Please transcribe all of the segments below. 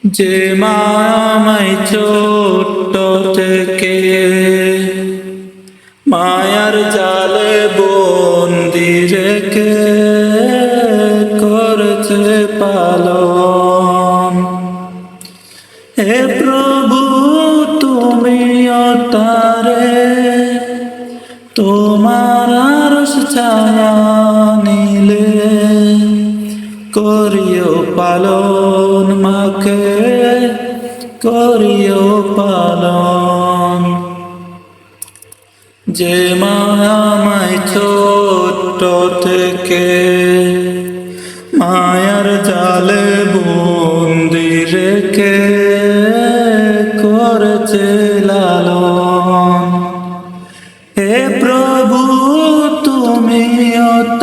যে মা আমায় ছোট্ট থেকে মায়ার জালে বন্দি রেখে করেছে পালন। হে প্রভু তুমি তারে তোমার আরশ ছায়া নিলে করিও পালন, মাকে করিও পালন। যে মা আমায় ছোট্ট থেকে মায়ার জালে বন্দি রেখে করেছে লালন। হে প্রভু তুমি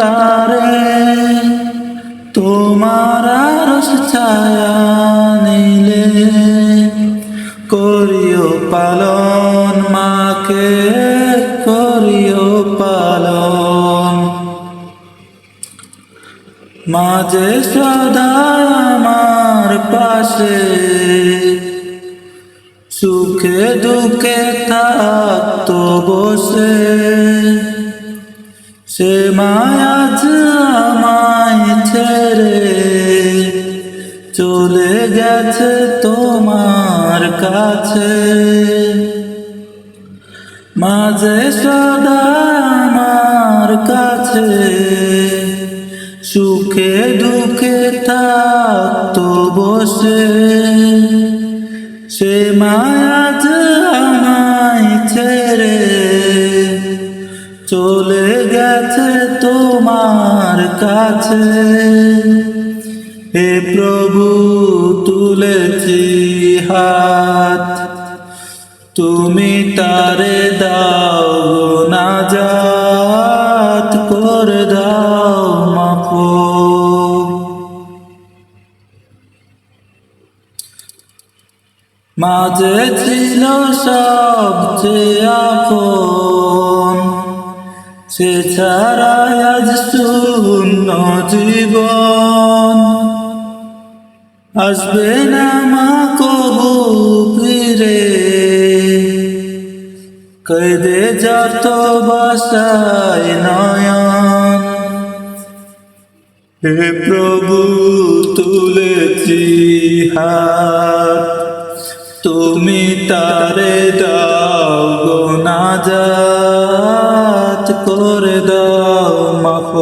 তারে তোমার আরশ ছায়া নিলে করিও পালন, মাকে করিও পালন। মা যে সদা আমার পাশে সুখে দুঃখে থাকতো বসে, সে মায়া আমায় ছেড়ে চলে গেছে তোমার কাছে। মাঝে সদা আমার কাছে সুখে দুঃখে থাকতো বসে, সে মায়া আমায় ছেড়ে চলে গেছে তোমার কাছে। হে প্রভু তুলেছি হাত, তুমি তারে দাও নাজাত করে দাও মাফ। মাঝে ছিল সবচেয়ে আপন, সে ছাড়া আজ শূন্য জীবন। আসবে না মা কবু ফিরে, কেঁদে যত বাসায় নয়ন। হে প্রভু তুলেছি হাত, তুমি তারে দাও নাজাত করে দাও মাফ।